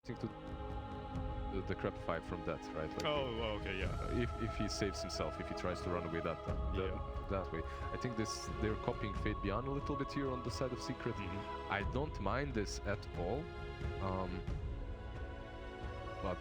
to the crab fight from that, right? Like, oh, okay, yeah. If he saves himself, if he tries to run away that way, I think they're copying Fate Beyond a little bit here on the side of Secret. I don't mind this at all, but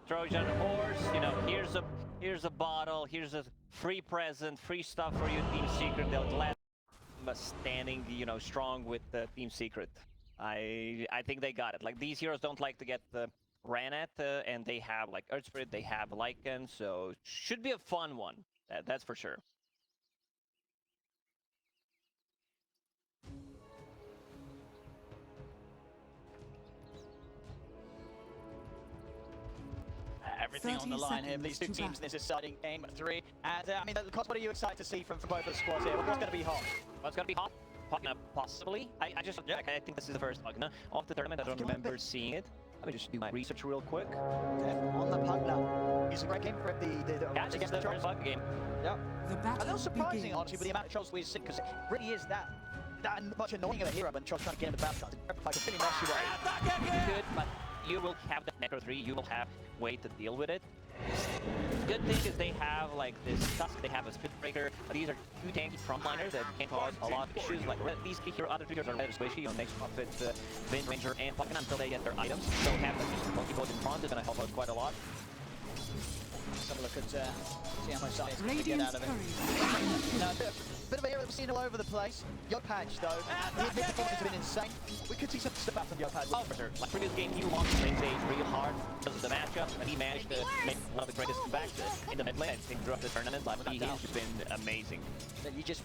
Trojan horse, you know, here's a bottle, here's a free present, free stuff for you, Team Secret. They'll gladly standing, you know, strong with Team Secret. I think they got it. Like, these heroes don't like to get ran at, and they have like Earth Spirit, they have Lycan, so should be a fun one. That's for sure. Everything on the line here for these two teams in this exciting game 3. And I mean, Cos, what are you excited to see from both of the squads here? What's going to be hot? What's going to be hot? Possibly. I think this is the first Pugna of the tournament. I don't remember seeing it. Let me just do my research real quick. On the Pugna. It's a great game for the against the first Pug game. Yep. A little surprising, honestly, with the amount of trolls we've seen, because it really is that much annoying of a hero when trolls trying to get in the battle. Like a really messy way. Good, but you will have the Necro 3, you will have way to deal with it. Good thing is they have like this Tusk, they have a Spit Breaker. These are two tanky frontliners that can cause a lot of issues. Like these other two heroes are rather squishy. On next Prophet, Vin, Ranger, and Falcon until they get their items. So have them just monkey boat in front is going to help out quite a lot. Let's have a look at see how much size we can get out of it. Now, bit of a hero that we've seen all over the place. Yopaj, though, his performance has been insane. We could see some stuff out from Yopaj. Oh, for sure. Like previous game, he launched lane stage real hard because of the matchup, and he managed to make one of the greatest comebacks in the mid lane. I think throughout the tournament, like he's just been amazing. You just,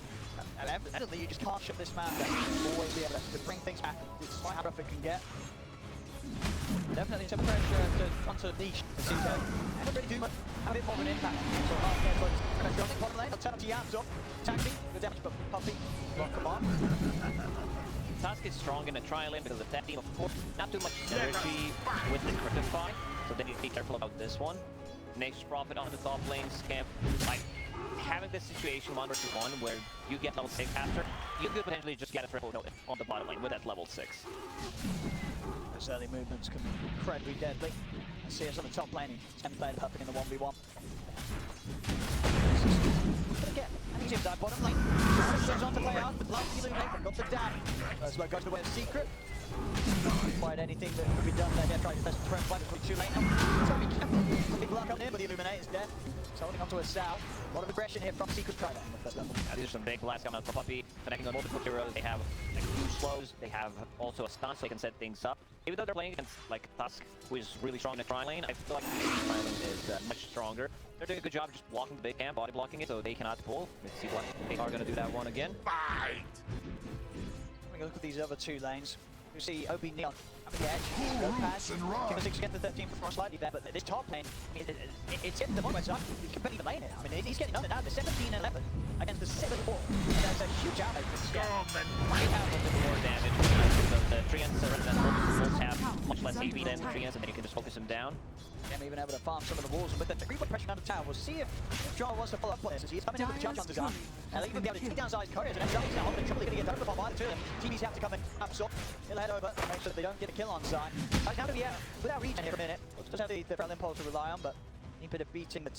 evidently, you just can't shut this man down. Always be able to bring things back, despite how rough it can get. Definitely some pressure onto the niche. Haven't really do much. Have a bit more of an impact. So hard there, but pressure on the bottom lane. I'll turn up to Yams up. Taxi, the damage, but Puppy, block him on. Tusk is strong in a tri lane because of that team, of course. Not too much energy with the Critify, so they need to be careful about this one. Next Prophet on the top lane, Scamp. Like, having this situation 1 versus 1 where you get level 6 after, you could potentially just get a triple note on the bottom lane with that level 6. Those early movements can be incredibly deadly. See us on the top lane, he's going to play the Puppet in the 1v1. And he's inside bottom lane. Goes on to play out, but like Illuminate, got the dab. First blood goes to the way of Secret. Quite anything that could be done there. Yeah, trying to best friend fight is too late. So be careful. Big block coming in, but the Illuminate is dead. He's holding onto a Sal. A lot of aggression here from Secret Strider on the first level. These are some big blasts coming out from Puppy, connecting on multiple heroes. They have like 2 slows, they have also a stun so they can set things up. Even though they're playing against like Tusk, who is really strong in the tri lane, I feel like the tri lane is much stronger. They're doing a good job just blocking the big camp, body blocking it, so they cannot pull. Let's see what they are going to do that one again. Fight! Having a look at these other 2 lanes. You see OB.NEON having the edge, go past, give a 6 against the 13 for slightly there, but this top lane, I mean, it's getting the point where you can barely lane it. I mean, he's getting under now, the 17-11 against the 7-4. That's a huge outlay for the Scam. They have a bit more damage because the Treants will have much less AP than the Treants, and then you can just focus them down. Him even able to farm some of the walls, but the 3-point pressure down the tower. We'll see if John wants to follow up on this as he's coming in with the charge on the gun. And they'll even be able to take down Zai's couriers, and Zai's now on the trouble. They're going to get over by the 2 of them. TVs have to come in, absorb. He'll head over, make sure that they don't get a kill on Zai. Zai's now going to be out without regen here for a minute. Doesn't have the Front Impulse to rely on, but any bit of beating that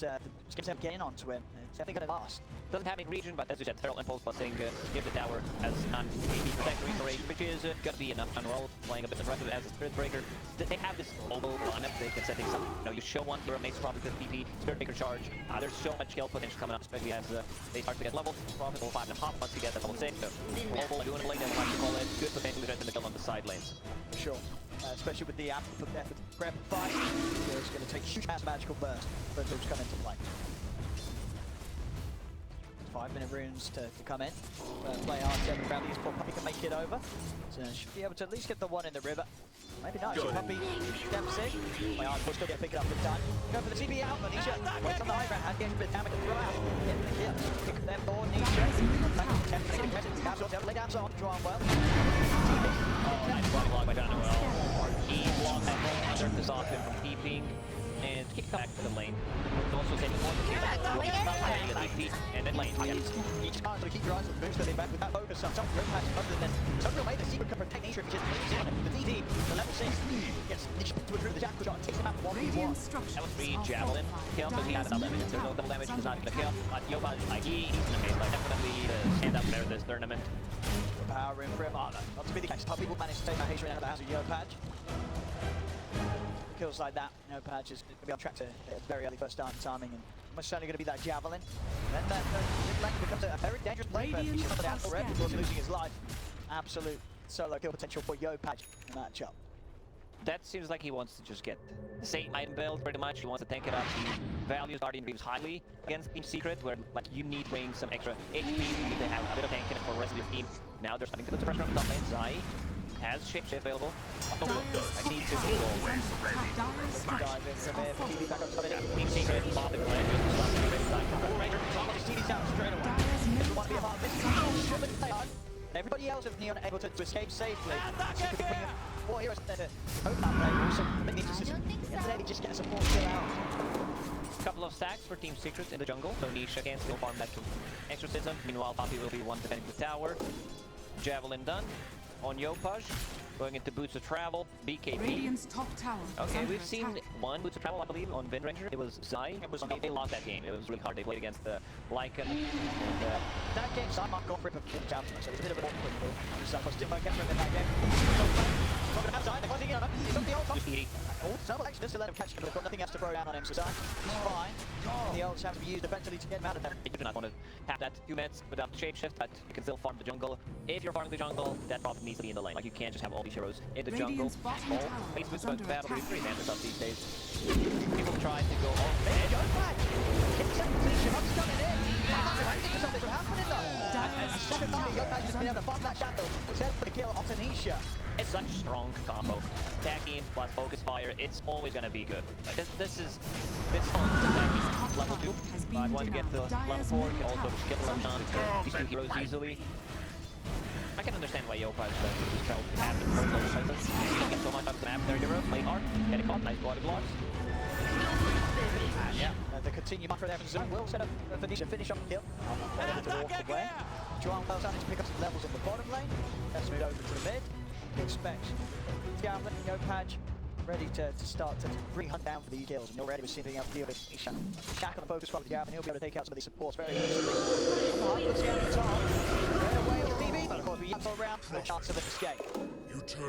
Skims have getting onto him. It's definitely going to last. Doesn't have any region, but as you said, Feral Impulse plus give the tower as non-AP protect restoration, which is going to be enough on roll, playing a bit aggressive as a Spirit Breaker. They have this mobile lineup, they can set things up. You know, you show one hero, makes Prophet with PP, Spirit Breaker charge. There's so much kill potential coming up, especially as they start to get leveled. Prophet will 5.5 once you get that level 6. So, mobile, doing a lane, and like you call it, good potential to threaten the kill on the side lanes. Sure. Especially with the app put there for grab 5. It's going to take a huge ass magical burst for those to come into play. 5-minute runes to come in. Play hard to grab these. Poor Puppy can make it over. So should be able to at least get the one in the river. Maybe not. Should Puppy steps in. Play hard, push, still get pick it up in time. Go for the TB out. Nisha waits on the high ground. Has getting a bit of damage to throw out. Get the kill. Kick them for Nisha. Lay down so draw on well. Oh, nice body block by Daniel. He blocked that ball under the off him from keeping. And kick back to the lane. It's also taking one and then lane. Each time to keep your eyes on the boost, they back with that focus on top of Rim Patch other than some real way the secret can protect nature if you just the DD, the level 6 gets through the jackal shot, takes him out 1v1. That was 3 javelin kill, but he had double damage. There's no double damage, he's not gonna kill. But Yoba, like he's definitely stand up there this tournament. Power room for him, not to be the case. Puppy will manage to take that hatred out of the house of Yopaj. Kills like that, Patch is going to be on track to hit a very early first start timing, and almost certainly going to be that javelin. Then that mid-lane becomes a very dangerous play for him. He's on the down already, of course, losing his life. Absolute solo kill potential for Patch in the matchup. That seems like he wants to just get the same item build pretty much. He wants to tank it up. He values Guardian Reaves highly against Team Secret, where like you need to bring some extra HP. You need to have a bit of tank in it for the rest of your team. Now they're starting to put the pressure on the top lane. Zai has shift available. I need to go away. Dive in from here, TV back up to the Team Secret, pop the play. TV's down straight away. Everyone want to be a part of this. Everybody else of Neon able to escape safely. Four heroes there to hope that play. Also, they need to just get a support kill out. Couple of stacks for Team Secret in the jungle, so Nisha can still farm that exorcism. Meanwhile, Poppy will be one defending the tower. Javelin done on Yopaj. Going into Boots of Travel, BKB. Radiant's top tower. Okay, we've seen one Boots of Travel, I believe, on Wind Ranger. It was Zai. They lost that game. It was really hard. They played against the Lycan. That game, Zai might go for it for the champion, so it's a bit of an awkward move. Zai still might get for him in that game. Not gonna have Zai, they're closing in on him. He's on the ult. Oh, Double Action just to let him catch him, but they've got nothing else to throw down on him, so Zai, he's fine. The ults have to be used eventually to get him out of there. You do not want to have that 2 minutes without the shapeshift, but you can still farm the jungle. If you're farming the jungle, that problem needs to be in the lane. Like, you can't just have all these heroes in the jungle. Facebook's going to battle with 3 damage up these days. People try to go all there. Go back! Get the second position, I'm coming in! I think something could happen in there! Second time, Yopaj has been able to farm that shadow. Except for the kill onto Nisha. It's such a strong combo. Attacking plus focus fire, it's always going to be good. Like this is fun. Attacking level 2. I want to get to level 4. You can also get the Lemon these 2 heroes easily. I can understand why Yopaj just trying to have the first level places. You don't get so much off the map. There you go. Play hard. Get it caught. Nice body blocks. Yeah, the continue macro there from Zoom will set up for Nisha finish off the kill. Joan Wells needs to pick up some levels on the bottom lane. Let's move over to the mid. He expects Javelin, Yopaj ready to start to bring Hunt down for these kills. And already we're seeing being able to deal with Nisha. Shack on the focus from the Javelin, he'll be able to take out some of these supports very easily. Let's get on the top. Right away with DB, but of course we yap around, no chance of an escape.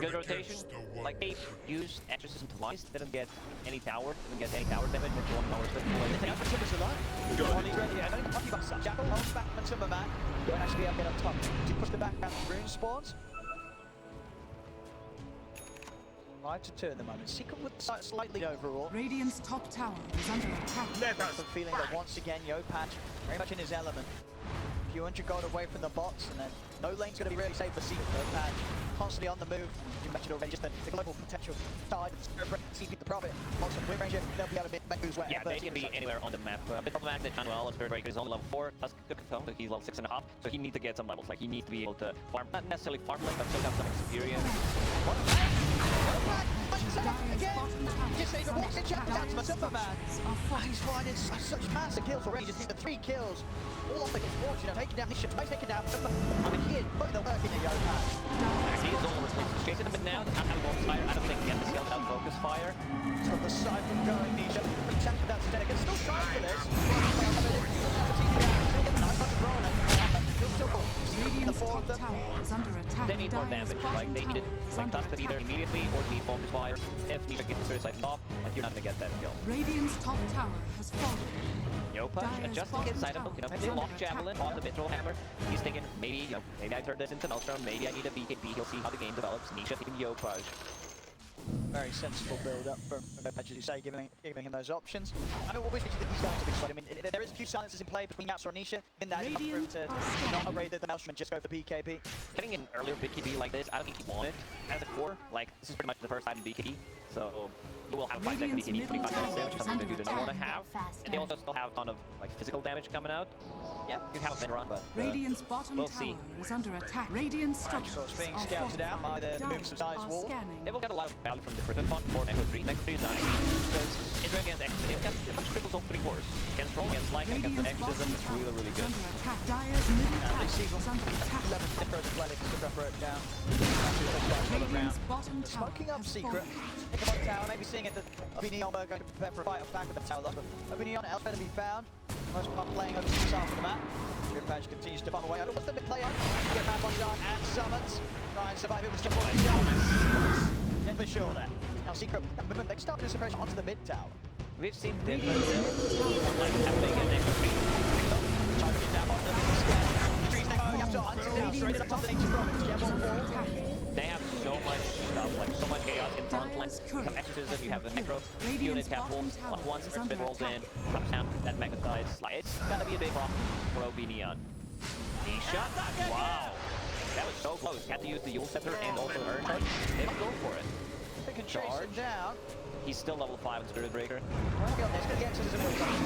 Good rotation. Like Ape used exorcism twice, didn't get any tower, didn't get any tower damage, with 1 power split. They take out the Timbers alive. He's ready. I don't think Puppy got such. Jackal holds back from Timberman. Won't actually be able to get up top. To push the background rune spawns. 5-2 at the moment. Secret with slightly overall. Radiant's top tower is under attack. I'm feeling that once again, Yopaj very much in his element. A few hundred gold away from the bots, and then no lane's going to be really safe for Secret. Yopaj constantly on the move. You mentioned already just the global potential side of CP the Prophet. Also, Wind Ranger, they'll be able to make moves wherever. Yeah, they can be anywhere on the map. A bit problematic that Manuel, Spirit Breaker is only level 4. That's good to tell, but he's level 6.5. So he needs to get some levels. Like, he needs to be able to farm, not necessarily farm lane, but still have some experience. He's finding such massive kills already. Just hit the 3 kills. All off against Fortune. Taking down Nisha, twice taking down Timber. I mean, he is putting the work in the Yopaj. He is all chasing him, but now the fire. I don't think he has the skill without focus fire. He's got the siphon going, Nisha. Pretty chance without Zdenek. Still trying for this. Radiant's top tower is under attack. They need more damage. Like, they need it like touch it either immediately or need focus fire. If Nisha gets the Spirit Siphon off, like, you're not gonna get that kill. Radiant's top tower has fallen. Yopaj adjusting his side of him, they lock Javelin on the Mithril Hammer. He's thinking, maybe I turn this into Maelstrom, maybe I need a BKB, he'll see how the game develops. Nisha taking Yopaj. Very sensible build-up from Patch, as you say, giving him those options. I know what we think that he's going to be sweaty. I mean, there is a few silences in play between Mouser and Nisha. In that, enough room to not upgrade the Maelstrom and just go for BKB. Getting an earlier BKB like this, I don't think he wanted as a core. Like, this is pretty much the first time in BKB, so he will have 5 second BKB, 25 seconds there, which is something that you didn't want to have. And they also still have a ton of like physical damage coming out. Yeah, you have a better run, but Radiant's bottom we'll tower see. is under attack. Radiant structures So it's being are scouted out by the fortified. moves of Zai's Are wall. scanning. They will get a lot of value from the Griffin font for Echo 3. Echo 3 is nice because it's going against Exodus. It gets much cripples on 3 cores. Against Troll, against Lycan, against Radiant's Exodus, bottom it's tower really is good. under attack. Dire's middle tower they see is under attack. 11 different athletics to drop it down. Radiant's bottom tower Smoking up has secret. fallen. Think about the tower, maybe seeing it that OB.NEON are going to prepare for a fight off back with the tower loss, but OB.NEON elsewhere to be found. Most part playing over to the south of the map. Patch continues to funnel away. What's the mid player? Get map on John and summons. Try and survive it with just one shot. Get for sure there. Now secret, they start doing some pressure onto the mid tower. We've seen different like happening in Echo 3. Trying to get down on the scan. Trees next to Yasuo onto the straight to the top of the ancient province. Careful wall. They have so much stuff, like so much chaos in front line. You have Exorcism, you have the Necro unit, careful. Once the Spin rolls in, comes down, that Magnesite. Like, it's gonna be a big problem for OB.NEON. Nisha? Wow. That was so close. Had to use the Yule Scepter and also Urge Charge. They don't go for it. They can chase him down. He's still level 5 in Spirit Breaker. Well, to be honest, the Exorcism will come.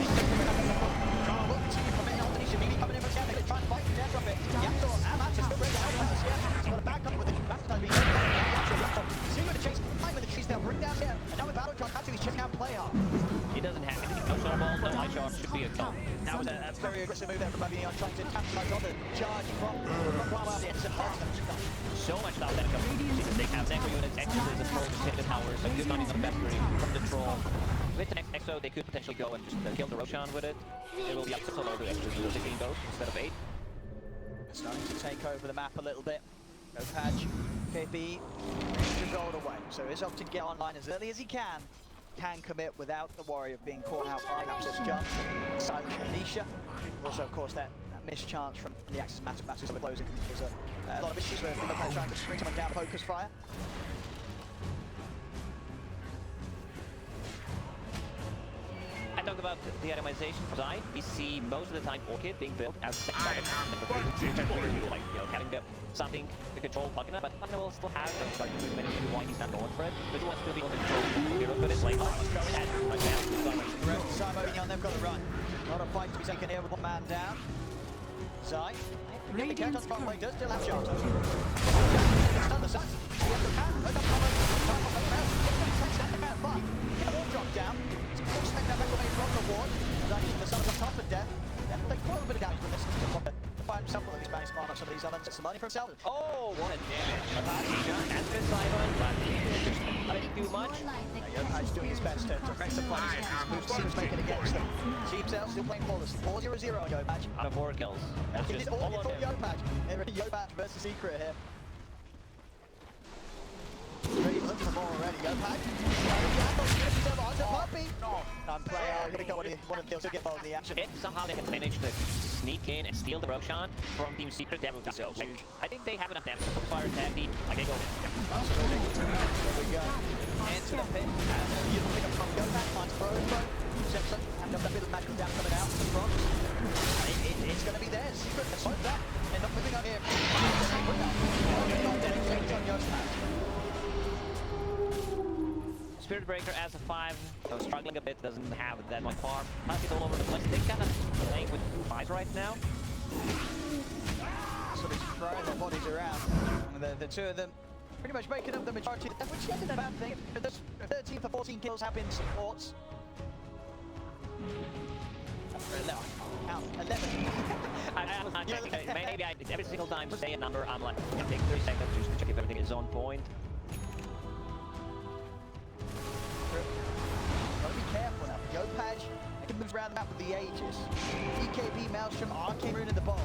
Will continue from in on Tanisha. Mimi coming in for Scan. They try and fight death from it. Yasuo and Matches still breaking out. He's got a back up with the Magnesite being see with the chase. Time with the chase now. Bring down here. And now with Battle John Matthew, he's checking out play hard. He doesn't have anything. No snowball, no high charge. Should be a kill. That was a very aggressive move there from OB.NEON, trying to capitalize on the charge from the Exorcism. So much stuff that comes because they have Necro units, Exorcism, Trolls, hit the towers, so you're not even the best from the Troll. With the next Exo, they could potentially go and just kill the Roshan with it. It will be up to solo to Exorcism 16 goes instead of 8. Starting to take over the map a little bit. Go Patch, KB, to gold away. So he's opting to get online as early as he can commit without the worry of being caught out by Axis jump. Silent Nisha. Also, of course, that missed chance from the Axis Matches on the closing. There's a lot of issues with trying to bring someone down, focus fire. I talked about the itemization for Zai. We see most of the time Orchid being built as a second target. Like, you know, having something to control Pugna, but Pugna will still have those like movement and why he's not going for it. But he wants to be able to control heroes, but it's like, oh, let's go ahead. Like, now, Zai moving on, they've got to run. A lot of fight to be taken here with one man down. Zai. The count on front way does still have shots. Stun the sun. Get a wall drop down. Expect that back away from the ward. The sun's on top of death. They quite a little bit of damage from this. To find himself with his managed spawn on some of these others. Get some money for himself. oh, what a damage. That's good Simon, but I didn't do much. Yopa's doing his best to press the fight. His moves seems making against them. Team Cell still playing flawless. 4-0-0 on Yopaj. Out of 4 kills. That's It's just all on him. Yopaj. Yopaj versus Secret here. Ready looking for more already. Yopaj. Onto Puppy. Player, gonna go one of the kills to get involved in the action. If somehow they can manage to sneak in and steal the Roshan from Team Secret, that would be so huge. I think they have enough damage to fire attack team. Like they go. Absolutely. There we go. Into the pit. And you pick up from Yopaj. Finds Pro. Simpson. And that bit of magical damage coming out from front. It's gonna be theirs. Secret. Let's hope that. They're not moving up here. Spirit Breaker as a 5, so struggling a bit, doesn't have that much farm. He's all over the place. They kind of playing with 2 5s right now. So they're throwing their bodies around. And the two of them pretty much making up the majority of the which isn't a bad thing. 13 for 14 kills have been supports. 11. Maybe every single time I say a number, I'm like, I take 30 seconds just to check if everything is on point. Gotta be careful now. Yopaj, they can move around the map with the Aegis. EKB, Maelstrom, Arcane Rune in the bowl.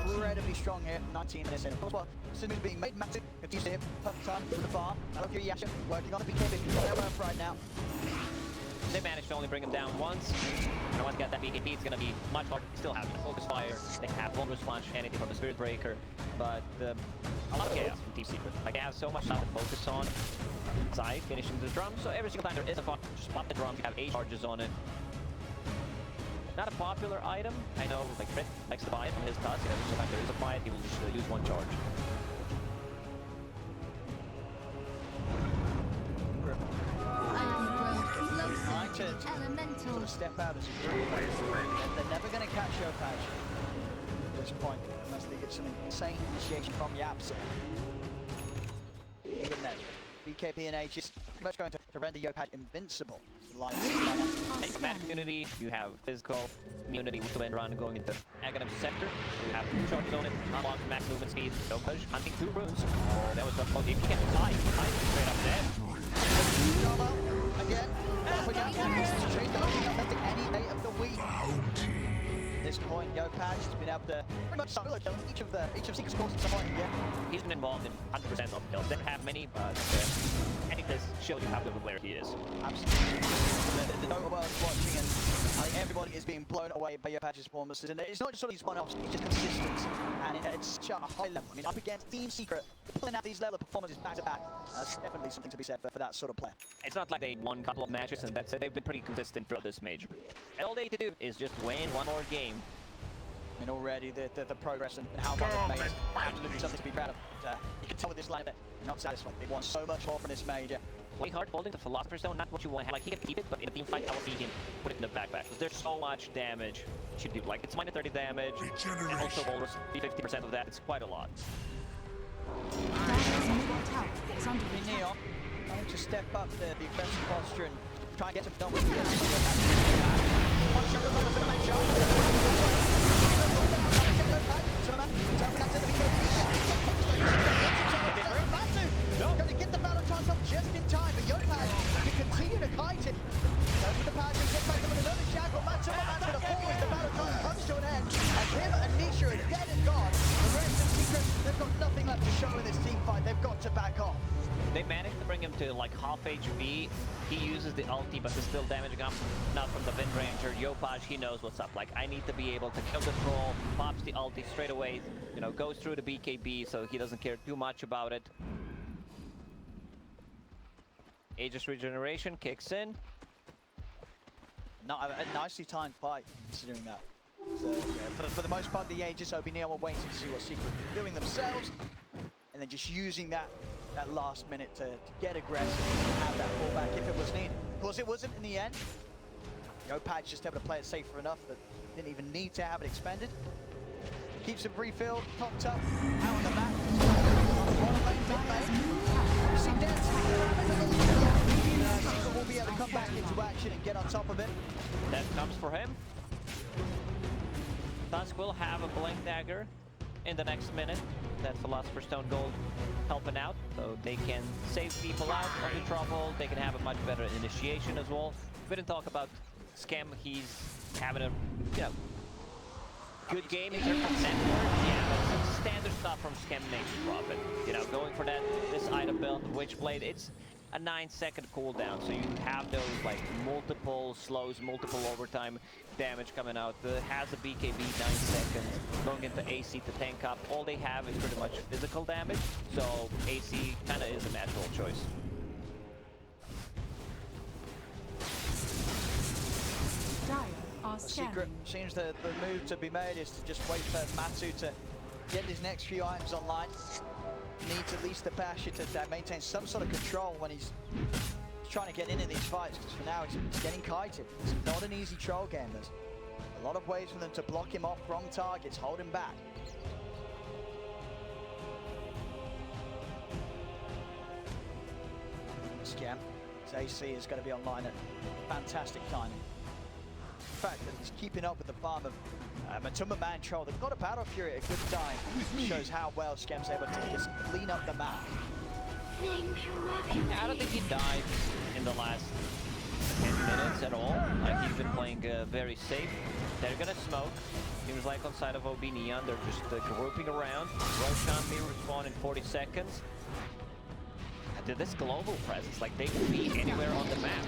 Incredibly strong here, 19 minutes in. Of course, decisions being made, Matthew, if you see him, perfect time for the farm. I love your Yasha, working on the BKB, he's got their work right now. They managed to only bring him down once. And once they got that BKB, it's gonna be much harder. They still have the Focus Fire, they have Vulnerous Punch, anything from the Spirit Breaker, but a lot of chaos in Team Secret. Like, they have so much stuff to focus on. Zai finishing the drum, so every single time there is a fun, just pop the drum, you have 8 charges on it. Not a popular item. I know, like, Crit likes to buy it from his tusk, and every single time there is a fight, he will just use 1 charge. Trying to sort of step out as a group. They're never going to catch Yopaj at this point, unless they get some insane initiation from Yaps. Even then, BKB and H is pretty much going to render Yopaj invincible. Max immunity, you have physical immunity with the wind run going into Aghanim sector. You have 2 charges on it, unlocks max movement speed, Yopaj hunting 2 runes. That was the if you get Zai straight up there. Again, any day of the week. At this point, Yopaj has been able to pretty much solo kill each of Secret's courses at some point. Yeah. He's been involved in 100% of the kills. They don't have many, but I think this shows you how good of a player he is. Absolutely. The Dota world is watching, and I think everybody is being blown away by Yopaj's performances. And it's not just sort of these one-offs, it's just consistent. And it's such a high level. I mean, up against Team Secret, pulling out these level of performances back to back. That's definitely something to be said for that sort of player. It's not like they won a couple of matches and that's it. They've been pretty consistent throughout this major. And all they need to do is just win one more game. I mean, already the progress and how far they've made is absolutely something to be proud of. You can tell with this lineup that they're not satisfied. They want so much more from this major. Playing hard, holding the Philosopher's Stone, not what you want to have. Like, he can keep it, but in a team fight, I will see him put it in the backpack. Because there's so much damage you should do. Like, it's minus 30 damage, and also bonus 50% of that. It's quite a lot. Neon trying to step up the defensive posture and try and get some done with Going to get the battle chance up just in time, but Yopaj can continue to kite it. Goes with the power to get back with another shackle. Matsu going to fall as the battle chance comes to an end. And him and Nisha are dead and gone. The rest of Secret, they've got nothing left to show in this team fight. They've got to back off. They managed to bring him to like half HP. He uses the ulti, but is still damaging him. Not from the Wind Ranger. Yopaj, he knows what's up. Like, I need to be able to kill the troll, pops the ulti straight away, you know, goes through the BKB, so he doesn't care too much about it. Aegis regeneration kicks in. Not a nicely timed fight, considering that. So, yeah, for the most part, the Aegis, OB.NEON were waiting to see what Secret were doing themselves, and then just using that last minute to get aggressive and have that fallback if it was needed. Of course, it wasn't in the end. Yopaj just able to play it safer enough that didn't even need to have it expended. Keeps it refilled, topped up, out on the map. Secret will be able to come back into action and get on top of it. That comes for him. Tusk will have a Blink Dagger in the next minute. That Philosopher's Stone Gold helping out, so they can save people out of the trouble. They can have a much better initiation as well. We didn't talk about Scam. He's having a good game in terms of network. Yeah, that's standard stuff from Scam Nation Profit. You know, going for this item build, Witchblade. It's a 9-second cooldown, so you have those like multiple slows, multiple overtime damage coming out. Has a BKB 9 seconds, going into AC to tank up. All they have is pretty much physical damage, so AC kind of is a natural choice. Secret seems the move to be made is to just wait for Matsu to get his next few items online. Needs at least the Basher to maintain some sort of control when he's trying to get into these fights, because for now he's getting kited. It's not an easy troll game. There's a lot of ways for them to block him off from targets, hold him back. Scam, his AC is going to be online at fantastic timing. The fact that he's keeping up with the farm of Matuma Man Troll. They've got a Battle Fury at a good time. Shows how well Scam's able to just clean up the map. I don't think he died in the last 10 minutes at all. Like, he's been playing very safe. They're gonna smoke. Seems like on side of OB.NEON, they're just grouping around. Roshan may respawn in 40 seconds. And to this global presence, like, they could be anywhere on the map.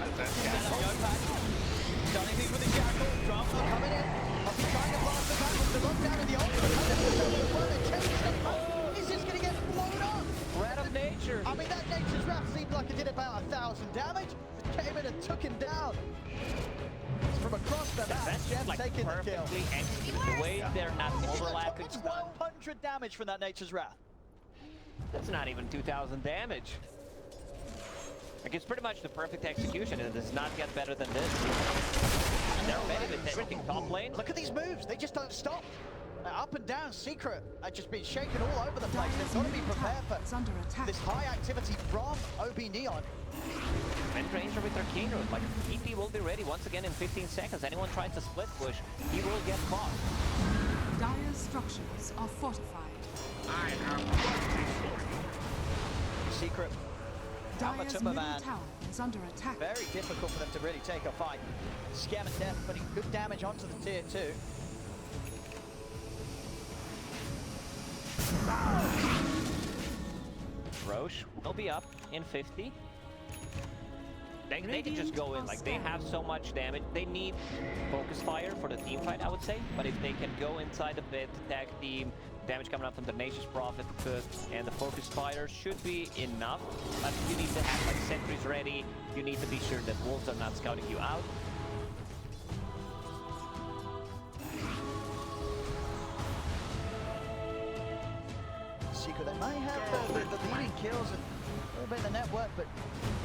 Stunning me with the shackle, drops are coming in. I'll be trying to blast the back with the lockdown and the ultimate. Is this going to get blown 2,000 damage. Came in and took him down. From across the map, Jeff's like taking the kill. perfectly executed. The way they're not overlapping. 1,200 damage from that Nature's Wrath. That's not even 2,000 damage. Like, it's pretty much the perfect execution, and it does not get better than this. And they're ready with everything top lane. Look at these moves, they just don't stop. Up and down, Secret are just being shaken all over the place. They've got to be prepared for under attack. this high activity from OB.NEON. Mid-ranger with their King Root, like, EP will be ready once again in 15 seconds. Anyone tries to split push, he will get caught. Dire's structures are fortified. Secret, Dire's middle tower is under attack. very difficult for them to really take a fight. Scam and Death putting good damage onto the tier 2. Roche will be up in 50. They can just go in, like, they have so much damage. They need focus fire for the team fight, I would say. But if they can go inside a bit, tag team, damage coming up from the Nature's Prophet, and the focus fire should be enough. But you need to have, like, sentries ready. You need to be sure that wolves are not scouting you out. Secret, they may have the leading kills and a little bit of the network, but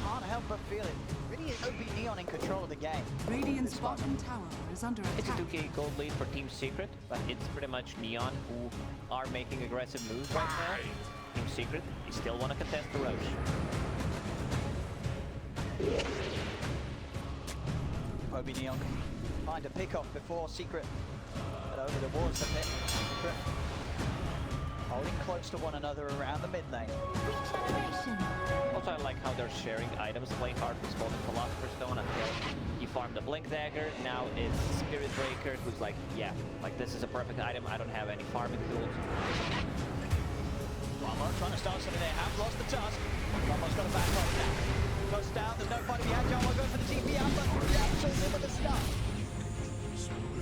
can't help but feel it. Really is OB.NEON in control of the game. Radiant's bottom tower is under It's a attack. 2k gold lead for Team Secret, but it's pretty much Neon who are making aggressive moves right now. Team Secret, they still want to contest the Roche. OB.NEON can find a pick-off before Secret head over towards the pit. Secret holding close to one another around the mid lane. Also, I like how they're sharing items. Play hard was holding Philosopher's Stone until he farmed the Blink Dagger. Now it's Spirit Breaker, who's like, yeah, like, this is a perfect item. I don't have any farming tools. Ramo trying to start something. They have lost the task. Ramo's got to back off now. Goes down, there's no fight to be had. John will go for the TP out, but Jackson's in with the start.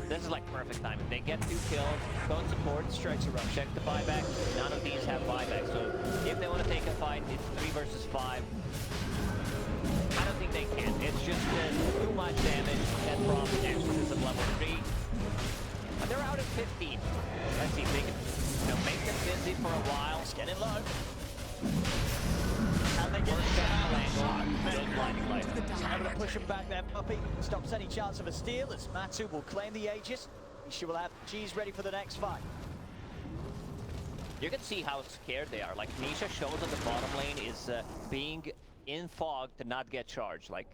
This is like perfect timing. They get 2 kills, go and support, strikes a run. Check the buyback. None of these have buyback, so if they want to take a fight, it's 3 versus 5. I don't think they can. It's just too much damage and from exorcism level 3. But they're out at 15. Let's see if they can, make them busy for a while. It's getting low. And they get it down. Good blinding light. Able to push him back there, Puppy. Stops any chance of a steal as Matsu will claim the Aegis. She will have G's ready for the next fight. You can see how scared they are. Like, Nisha shows that the bottom lane is being in fog to not get charged. Like,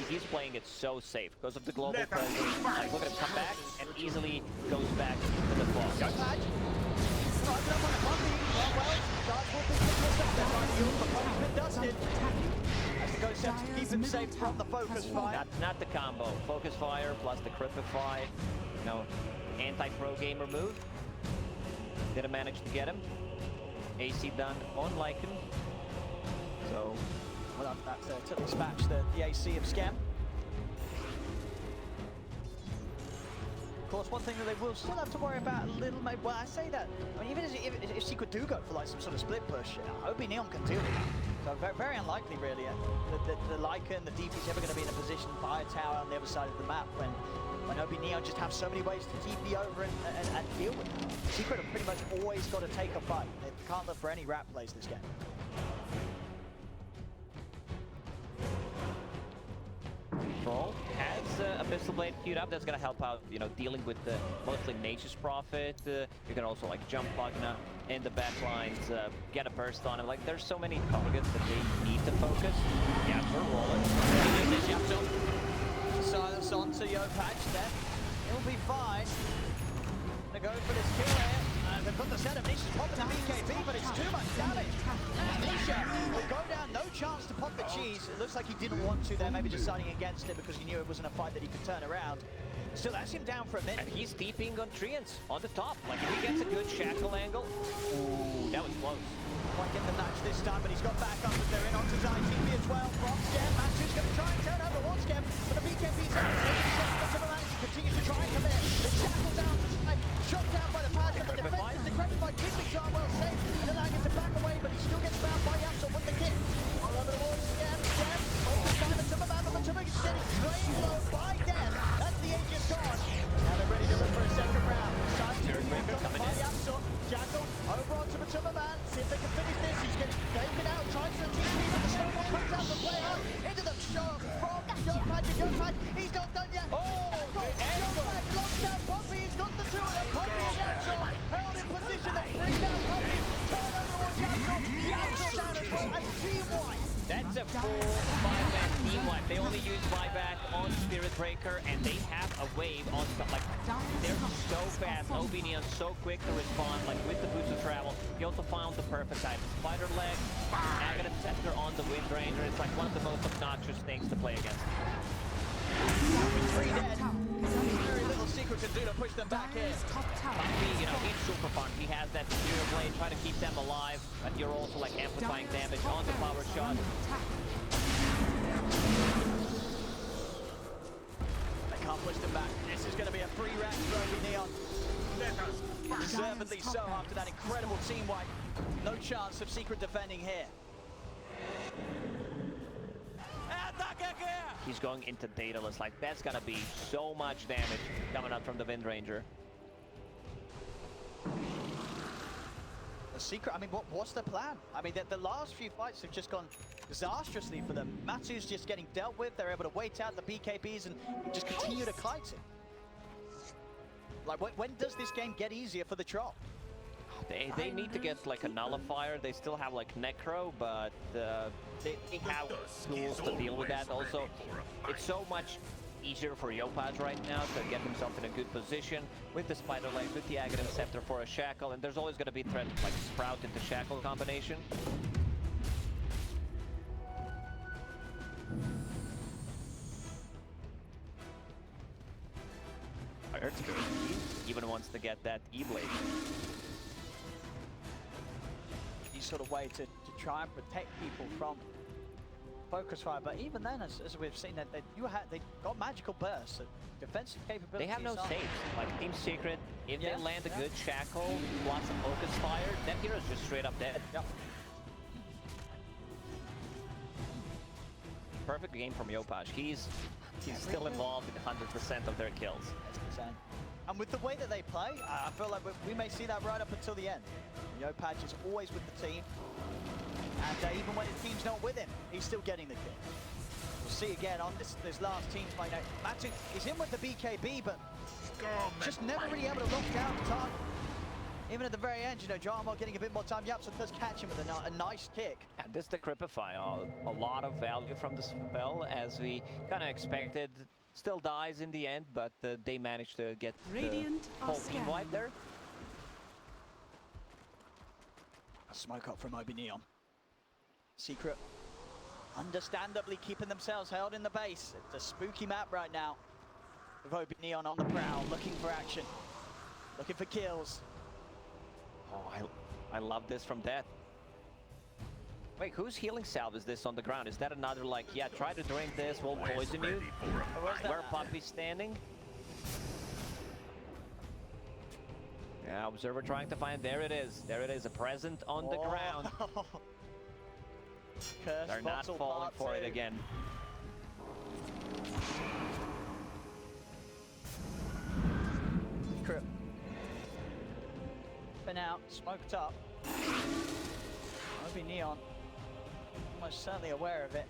he's playing it so safe because of the global presence. Like, look at him come back and easily goes back to the fog. Go patch. Right up on a Puppy. Well, Dark will be picked up there by you, but Puppy's been dusted. As the Ghost Steps to keep him safe from the focus fire. Not the combo. Focus fire plus the Cripify. Anti-pro gamer move. Didn't manage to get him. AC done on Lycan. So, well, that's to dispatch the AC of Scam. Of course, one thing that they will still have to worry about a little, maybe, well, I say that, I mean, even if Secret do go for like some sort of split push, OB.NEON can deal with it. So very, very unlikely, really. The Lycan, the DP is ever going to be in a position by a tower on the other side of the map when OB.NEON just have so many ways to TP over and deal with it. Secret have pretty much always got to take a fight. They can't look for any rat plays this game. Troll has Abyssal Blade queued up. That's going to help out, dealing with mostly Nature's Prophet. You can also, like, jump Bugna in the back lines, get a burst on him. Like, there's so many targets that they need to focus. Yeah, we're rolling. Silence onto Yo Patch then. He'll be fine. Gonna go for this kill here. They've got the set of Nisha's popping the BKB, but it's too much damage. Nisha will go down, no chance to pop the cheese. It looks like he didn't want to there, maybe deciding against it because he knew it wasn't a fight that he could turn around. Still, that's him down for a minute. And he's TPing on Treants on the top. Like, if he gets a good shackle angle, ooh, that was close. Won't get the nudge this time, but he's got back up as they're in onto Zai TP as well. From Scam, Matsu's going to try and turn over one Scam, but the BKB's out. He continues to try and come in. The shackle down to Zai, shot down by the pad, but the defense is decrepit by keeping Zai well safe. He's allowing him to back away, but he still gets found by Yamsel with the kick. All over the wall, Scam, breaker, and they have a wave on stuff like they're so fast. OB.NEON so quick to respond, like with the boost of travel. He also found the perfect time. Spider leg, negative scepter on the wind ranger. It's like one of the most obnoxious things to play against. Three dead. Very little secret to do to push them back in. Buffy, you know, he's super fun. He has that superior blade, try to keep them alive, but you're also like amplifying damage on the power shot. They can't push them back. This is going to be a free round for OB.NEON. Deservedly so after that incredible team wipe. No chance of secret defending here. He's going into Dataless, like that's gonna be so much damage coming out from the Wind Ranger. The secret, I mean, what's the plan? I mean, the last few fights have just gone disastrously for them. Matsu's just getting dealt with. They're able to wait out the BKBs and just continue to kite it. Like, when does this game get easier for the Troll? They need to get like a nullifier. They still have like Necro, but they have tools to deal with that. Also, it's so much easier for Yopaj right now to get himself in a good position with the Spider Leg, with the Aghanim Scepter for a Shackle, and there's always going to be threat like Sprout into Shackle combination. Hurts good. He even wants to get that E-Blade. Any sort of way to try and protect people from focus fire, but even then, as we've seen, that they got magical bursts, defensive capabilities. They have no saves. Like Team Secret, if they land a good Shackle, lots of focus fire, that hero's just straight up dead. Yep. Perfect game from Yopaj. He's still involved in 100% of their kills. And with the way that they play, I feel like we may see that right up until the end. Yopaj is always with the team, and even when his team's not with him, he's still getting the kill. We'll see again on this last team fight. Now, Matsu is in with the BKB, but just never really able to lock down the target. Even at the very end, you know, Jarmo getting a bit more time. Yapson does catch him with a nice kick. And this the Cripify, a lot of value from the spell, as we kind of expected. Still dies in the end, but they managed to get the whole team wipe there. A smoke up from OB.NEON. Secret, understandably keeping themselves held in the base. It's a spooky map right now. With OB.NEON on the prowl, looking for action, looking for kills. Oh, I love this from Death. Wait, whose healing salve is this on the ground? Is that another like, yeah, try to drink this, we'll poison you? Where Puppy's standing? Yeah, Observer trying to find, there it is. There it is, a present on the ground. They're not falling for it again. Crip. Been out, smoked up. OB.NEON. Almost certainly aware of it.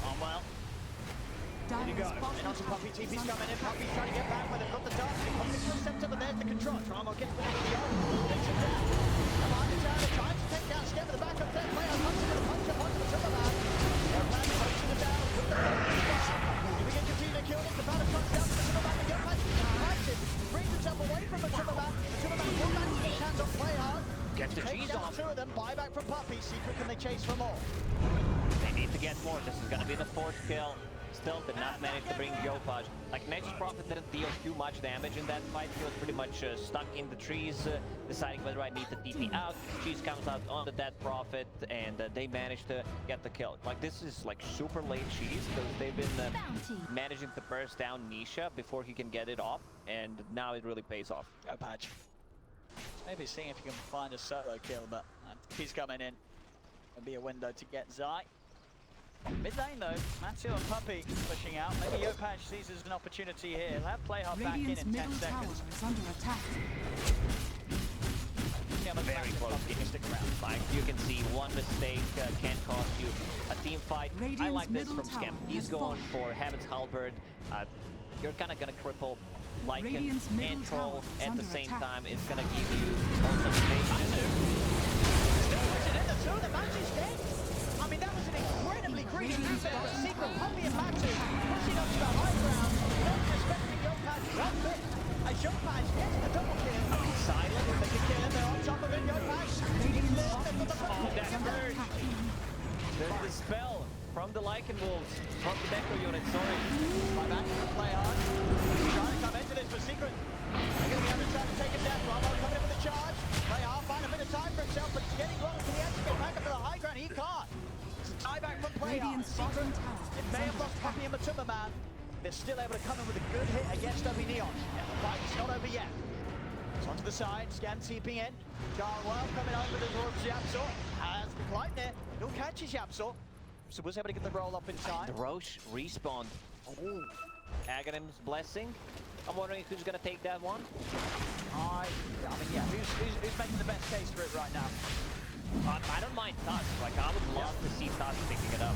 Oh well. There you go. And onto Puppy. TP's coming in. Puppy's trying to get back, but they've got the dart. Puppy's got Scepter, but there's the control. Tramo gets rid of the arm. Takes him down. Behind the tower, trying to take down Skip with the back of third player. Punch him with a punch up onto the Timberman. They're planning to punch him down with the if we get Katina killed, it's the battle comes down to the Timberman. The young man brings himself away from the Timberman. The Timberman will back to his hands on play hard. Gets the cheese down off. Two of them. Buyback from Puppy. Secret, can they chase for more? They need to get more. This is going to be the fourth kill. Still did not manage to bring Yopaj. Like, Nexus Prophet didn't deal too much damage in that fight. He was pretty much stuck in the trees, deciding whether I need to TP out. Cheese comes out on the Dead Prophet, and they managed to get the kill. Like, this is like super late Cheese, because they've been managing to burst down Nisha before he can get it off, and now it really pays off. Yopaj. Maybe seeing if you can find a solo kill, but he's coming in. There'll be a window to get Zai. Mid lane though, Matsu and Puppy pushing out. Maybe Yopaj sees as an opportunity here. He'll have Playhard back in 10 seconds. Is under attack. Very close game. Stick around. Like, you can see one mistake can cost you a team fight. I like this from Scam. He's going for Heaven's Halberd. You're kind of going to cripple Lycan and Troll at the same time. It's going to give you also space. Still pushing in the two, the match is dead. I mean, that was an incredible actually creeping through there, but Secret pumping him back to, pushing up to the high ground, not respecting Yopaj one bit. As Yopaj gets the double kill, silent, if they can kill him, they're on top of it, Yopaj. He's lit, they've got the Oh, that Under hurt. attack. There's the spell from the Lycan Wolves, from the Necro unit, sorry. Right back, play hard. Trying to come into this for Secret. They're going to be able to try to take him down. Bravo coming in with a charge. Play hard, find a bit of time for himself, but it's getting long. Can he actually get back up to the high ground? He can't. It's a tie back from play hard. Radiant's bottom Secret, tower it is may have under lost attack. Puppy and Matuma Man. They're still able to come in with a good hit against OB.NEON. The fight's not over yet. It's onto the side, Scan seeping in. Jarwell coming over towards Yapsor. Has the climb there. He'll catch his Yapsor. So was able to get the roll up in time. The Roche respawned. Oh. Aghanim's blessing. I'm wondering who's gonna take that one. I mean, yeah, who's making the best case for it right now? I don't mind Tusk. Like, I would love to see Tusk picking it up.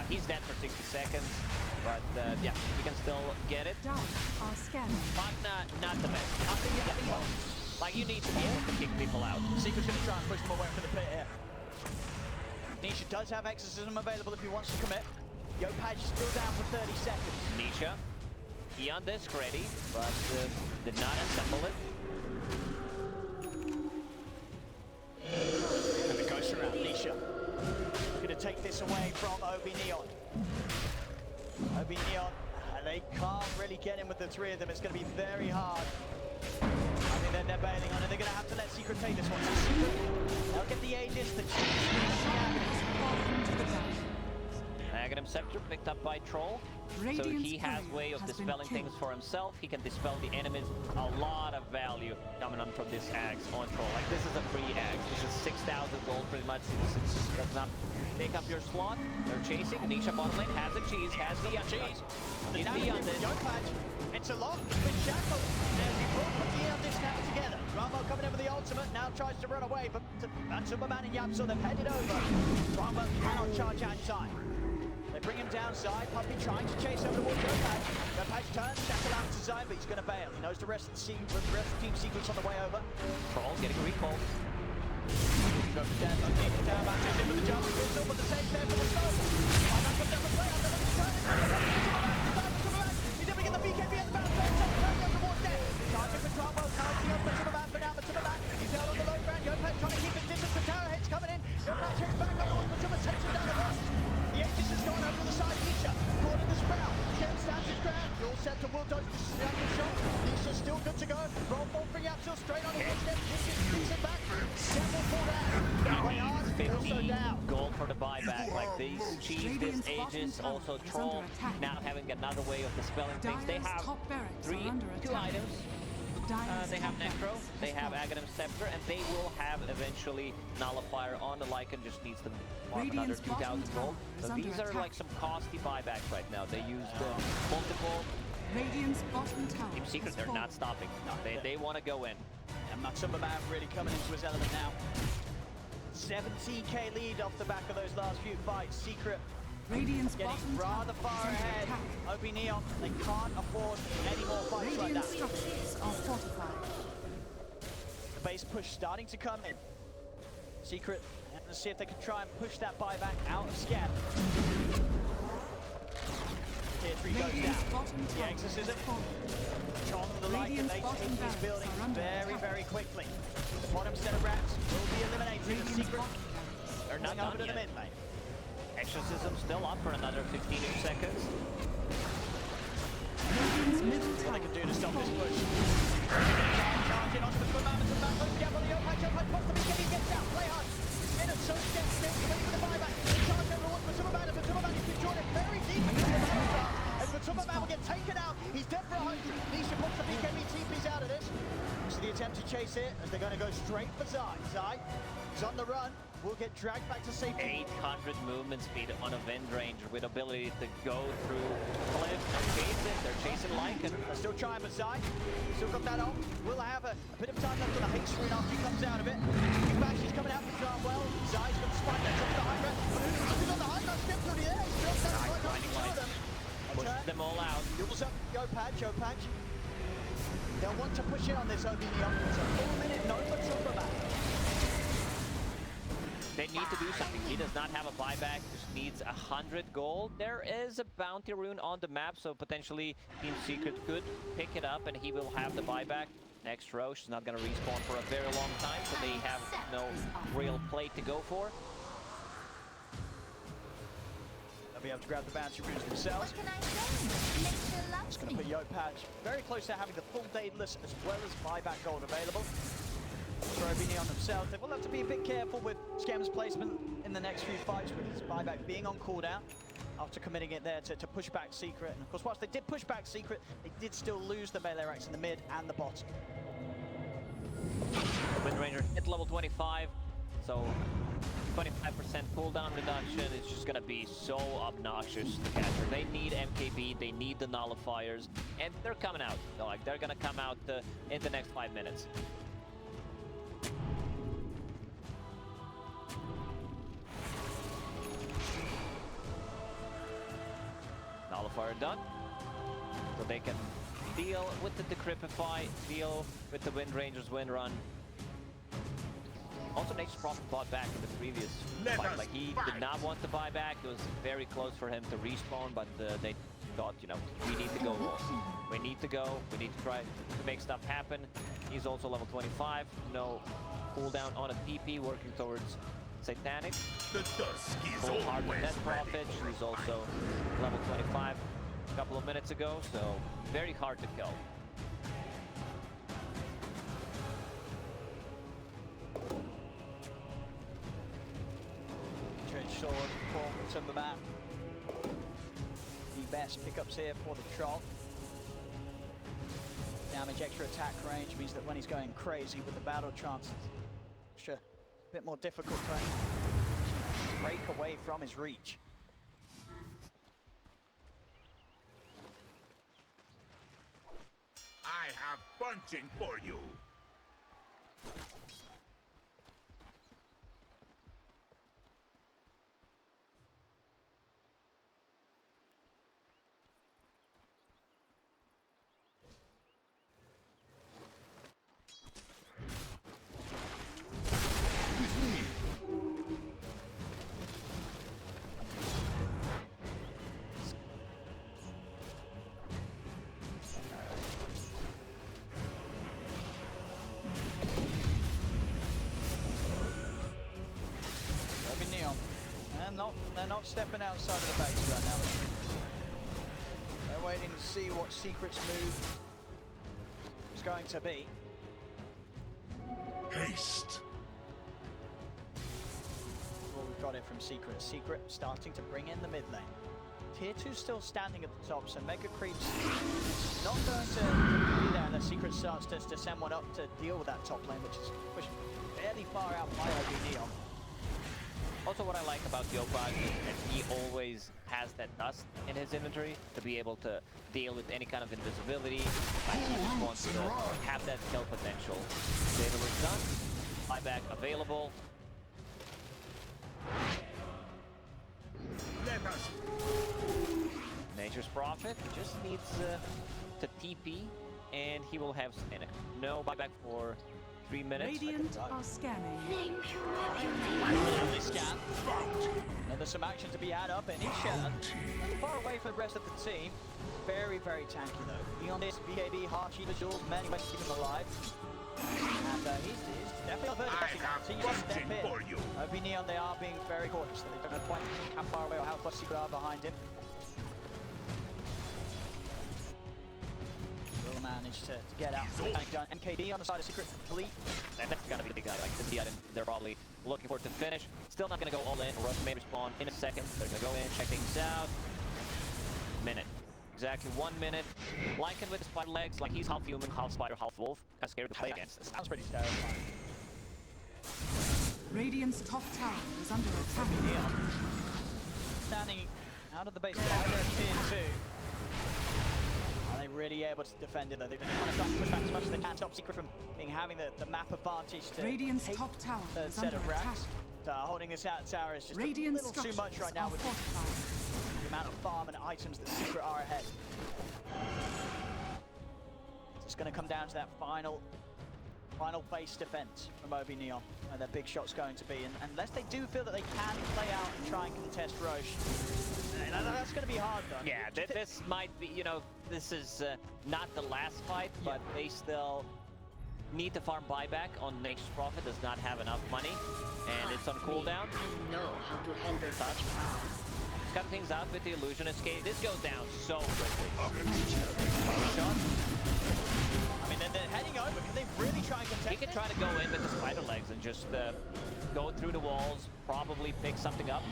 He's dead for 60 seconds, but yeah, he can still get it. Dark are scanning. But not the best. I think like, you need to be able to kick people out. Secret's going to try and push them away from the pit here. Nisha does have Exorcism available if he wants to commit. Yopaj is still down for 30 seconds. Nisha, he on this ready, but did not assemble it. And the ghost around Nisha. Going to take this away from OB.NEON. OB.NEON, they can't really get in with the three of them. It's going to be very hard. I think they're bailing on it. They're going to have to let Secret take this one. So Secret, they'll get the Aegis, the Aghanim Scepter picked up by Troll. So Radiant's he has courier way of has been dispelling things killed. for himself. He can dispel the enemies. A lot of value coming on from this Axe on Troll. Like, this is a free Axe. This is 6,000 gold pretty much. It does not take up your slot. They're chasing. Nisha bottom lane has a cheese, has the cheese. He's beyond it. Yopaj, it's a lock. It's been shackled. As he will put the this now together. Bravo coming in with the ultimate. Now tries to run away, but Superman and Yapsor, they've headed over. Bravo cannot charge out in time. They bring him downside. Puppy trying to chase over towards Yopaj. Yopaj turns, shackle out to Zine, but he's going to bail. He knows the rest of the team Secret's on the way over. Troll getting a recall. Go for down, down back to him with the jump. Still with the same there for the stone. Why not come down the play? Under the turn. He's able to get the BKB at the back. Turns towards death. Charging for Cromwell. Now it's the open to the back, but now to the back. He's down on the low ground. Yopaj trying to keep his distance. The tower hits coming in. Yopaj takes back up. Matuma takes him down the first. The Aegis has gone over to the side. Nisha caught in the sprout. Shem stands his ground. You're all set to Bulldoze. Second shot. Nisha's still good to go. Roll ball for Yapsor straight on his doorstep. Nisha kicks it back. Shem will fall down. Play hard. Also 50 down. gold for the buyback. Like, these cheese, this Aegis, also Troll, now having another way of dispelling things. They Dire's have top barracks are under two attack. items. Dire's They have top Necro, barracks they has have fallen. Aghanim Scepter, and they will have eventually Nullifier on the Lycan. Just needs to farm another Radiant's bottom 2,000 gold. tower is So under these are attack. like some costly buybacks right now. They use the multiple Radiant's bottom tower Team Secret. has They're not fallen. stopping. They want to go in. And Matuma Man really coming into his element now. 17k lead off the back of those last few fights. Secret Radiant's getting bottom rather tower far is under ahead. attack. OB.NEON, they can't afford any more fights like Radiant that. structures are fortified. The base push starting to come in. Secret, let's see if they can try and push that buyback out of Scan. Tier 3 goes Radiant's down. bottom The tower Exorcism. has fallen. John the Lycan, Radiant's they bottom take these barracks buildings are under very, attack. very quickly. The bottom set of rats will be eliminated. The Radiant's Secret bottom barracks They're not going over done to the yet. mid lane. Exorcism still up for another 15 seconds. Radiant's middle What tower they can do to has stop this fallen. push. Charging onto the Swimmamas and back over Yopaj. Yopaj pops the BKB, gets out, play hard. In and so steps, waiting for the buyback. The charge over one for Superman, and Superman is controlling it very deep into the background. And Superman will get taken out. He's dead for 100. Nisha puts the BKB TPs out of this. So the attempt to chase it, as they're going to go straight for Zai. Zai is on the run. Will get dragged back to safety. 800 movement speed on a Wind Ranger with ability to go through cliffs and chase it. They're chasing Lycan. They're still trying with Zai. Still got that on. Will have a bit of time left on the hate screen after he comes out of it. She's coming out from Jarwell. Zai's got the spike that comes to the high ground. He's on the high ground, steps through the air. He's still standing right up to show them. Push them all out. Yules up, Yopaj. They'll want to push in on this OB.NEON. It's a 4-minute no for Superman. They need to do something. He does not have a buyback, just needs 100 gold. There is a bounty rune on the map, so potentially Team Secret could pick it up and he will have the buyback. Next Roche is not going to respawn for a very long time, so they have no real play to go for. They'll be able to grab the bounty runes themselves. What can I say? Nature loves Just going to me. put Yopaj very close to having the full Daedalus as well as buyback gold available. For OB.NEON themselves, they will have to be a bit careful with Scam's placement in the next few fights with his buyback being on cooldown after committing it there to push back Secret. And of course, whilst they did push back Secret, they did still lose the melee racks in the mid and the bottom. Wind Ranger hit level 25, so 25% cooldown reduction is just gonna be so obnoxious to catch her. They need MKB, they need the nullifiers, and they're coming out. They're gonna come out in the next 5 minutes. Nullifier done, so they can deal with the Decrypify, deal with the Wind Ranger's Wind Run. Also, Nature's Prophet bought back in the previous fight. Like, he did not want to buy back. It was very close for him to respawn, but they thought, you know, we need to go. We need to go. We need to try to make stuff happen. He's also level 25. No cooldown on a TP, working towards Satanic. The dusk is Full hard with always Net ready. Prophet. He's also level 25 a couple of minutes ago, so very hard to kill. Trench Sword, performance of the map. The best pickups here for the Troll. Damage, extra attack range means that when he's going crazy with the battle trance, it's a bit more difficult to break away from his reach. I have bunching for you. OB.NEON, they're not stepping outside of the base right now. They're waiting to see what Secret's move is going to be. Haste. Well, we've got it from Secret. Secret starting to bring in the mid lane. Tier 2 still standing at the top, so Mega Creep's not going to be there unless Secret starts to send one up to deal with that top lane, which is pushed fairly far out by OB.NEON. Also, what I like about Yopaj is that he always has that dust in his inventory to be able to deal with any kind of invisibility. Like, he just wants to have that kill potential. Daedalus done. Buyback available. Let us. Nature's Prophet just needs to TP, and he will have Satanic. No buyback for 3 minutes. Radiant are scanning. Lovely scan. Now there's some action to be had up, and he's far away from the rest of the team. Very, very tanky though. Beyond this, BKB, Hachi, Visuals, many ways to keep him alive. And he's definitely on verge of catching up. So you just step bunching for in. you. OB.NEON, they are being very cautious. They don't know quite how far away or how close Secret are behind him. Will manage to get out. Panic done. MKB on the side of Secret complete. That's gotta be the big guy. Like, the item they're probably looking for it to finish. Still not gonna go all in. Rush may respawn in a second. They're gonna go in, check things out. Minute. Exactly 1 minute. Lycan with the spider legs, like he's half human, half spider, half wolf. Kind of scared to play against this. Sounds pretty terrifying. Radiant's top tower is under attack. Neon standing out of the base behind their tier 2. Are they really able to defend it though? They've been trying to try and push back as much as they can. Stop Secret from having the map advantage to Radiant's take top tower the is set under of attack. racks. Holding this out tower is just Radiant a little too structures much right now are with fortified. the amount of farm and items that Secret are ahead. It's going to come down to that final final base defense from OB.NEON, where their big shot's going to be. And unless they do feel that they can play out and try and contest Roche, that's going to be hard, though. Yeah, this might be, you know, this is not the last fight, but they still need to farm buyback on Nature's Prophet, does not have enough money, and it's on cooldown. I know how to handle such power. Cut things out with the illusion escape. This goes down so quickly. Shot. I mean, they're heading over. Can they really try and contest He can try to go in with the spider legs and just go through the walls, probably pick something up.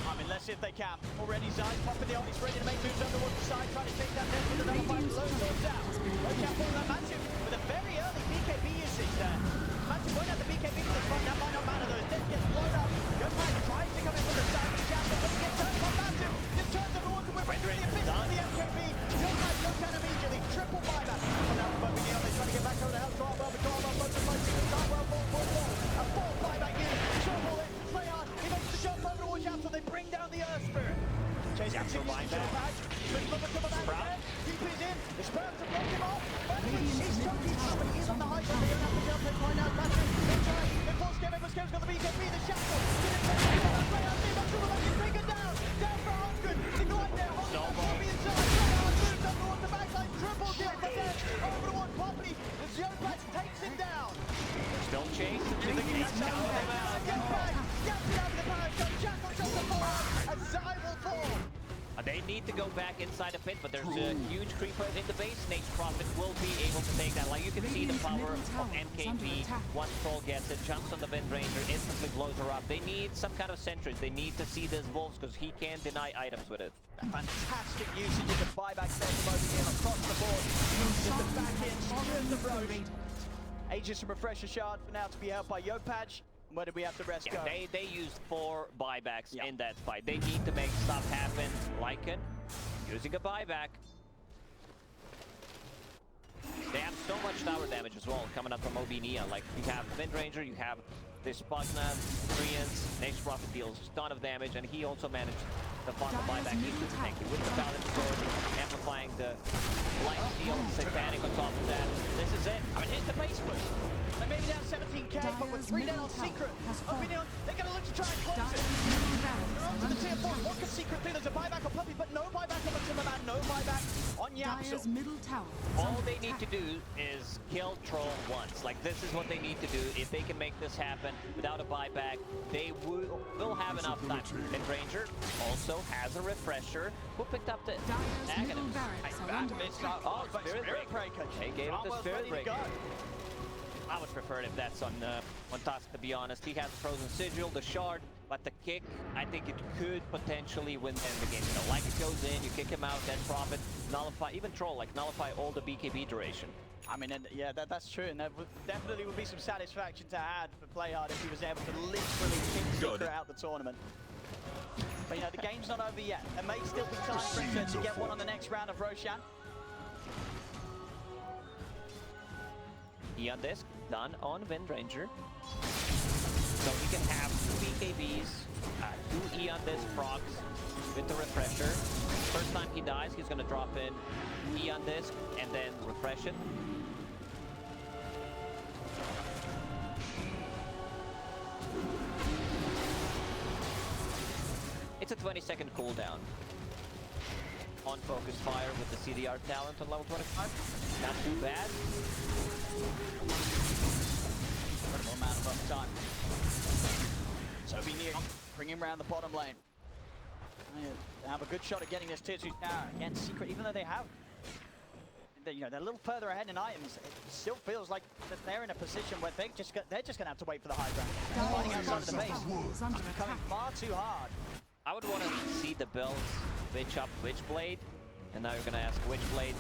I mean, let's see if they can. Already Zai popping the ult. He's ready to make moves over the side, trying to take that net with another fight. Low goes down. Roche pulling that Massive with a very early BKB usage there. Massive won't have the BKB to the front. That might not matter though. His death gets blown up. Yopai tries to come in with a side. He's jamming, but he gets turned by Massive. Just turns everyone to win. Right through the efficiency of the MKB. Yopai goes down immediately. Triple buyback. And now for OB.NEON, they're trying to get back over the house. Garwell, but Garwell goes to fight. Garwell, full. A full buyback unit. Snowball it. Play hard. He makes the jump over to watch out, so they bring down the Earth Spirit. Chase continues to Yopai. Swings over to the man again. DP's in. The Spurs have blocked him off. But he's stuck. He's on the high ground. They don't have to jump and find out. Massive. They try. They force Skev. Skev's got the BKB. The shackle. Play out. They must have been taken down. Down for 100. They go up there. Hold on. Poppy inside. Play out. Moves up towards the backside. Triple kill for them. Over to one. Poppy. The Yopai takes him down. Still chase. Gets back. Gets out of the power shot. Jackal shows the forward. And Zai will fall. They need to go back inside the pit, but there's a huge creeper in the base. Nature's Prophet will be able to take that. Like you can see the power of MKB. Once Troll gets it, jumps on the Wind Ranger, instantly blows her up. They need some kind of sentries. They need to see this Wolves because he can deny items with it. Fantastic usage of the buyback there from OB.NEON across the board. Just the back end, straight the Roche. Aegis and Refresher Shard for now to be held by Yopaj. Where did we have the rest go? They used 4 buybacks in that fight. They need to make stuff happen. Lycan using a buyback. They have so much tower damage as well coming up from OB.NEON. Like you have Wind Ranger, you have this Pugna, Koreans, Nature's Prophet deals a ton of damage, and he also managed to farm the buyback. He's super tanky with the Paladin Sword, amplifying the light steal, Satanic on top of that. This is it. I mean, hit the base push. They may be down 17k, but with 3 down on Secret. OB.NEON, they're going to look to try and close it. They're on to the tier 4. What can Secret do? There's a buyback on Puppy, but no buyback on the Timberman, no buyback on Yapsu. Dire's middle tower. All they need to do is kill Troll once. Like, this is what they need to do. If they can make this happen without a buyback, they will have enough time. And Ranger also has a refresher. Who picked up the Dire's middle barracks are under attack. Oh, Spirit Breaker. They gave it the Spirit Breaker. I would prefer it if that's on Tusk, to be honest. He has the Frozen Sigil, the Shard, but the kick, I think it could potentially win them the game. You know, like it goes in, you kick him out, then Prophet, nullify, even Troll, like nullify all the BKB duration. I mean, yeah, that's true, and there definitely would be some satisfaction to add for Playhard if he was able to literally kick Secret out the tournament. But you know, the game's not over yet. There may still be time for him to get one on the next round of Roshan. Eon Disc done on Wind Ranger. So he can have 2 BKBs, 2 Eon Disc procs with the refresher. First time he dies, he's gonna drop in Eon Disc and then refresh it. It's a 20-second cooldown. On focus fire with the CDR talent on level 25. Not too bad. Incredible amount of time. So OB.NEON bringing around the bottom lane. They have a good shot at getting this tier 2 tower against Secret, even though they have, you know, they're a little further ahead in items. It still feels like that they're in a position where they're just gonna have to wait for the high ground. Fighting outside of the base, coming far too hard. I would want to see the builds Witch up Witchblade, and now you're gonna ask Witchblade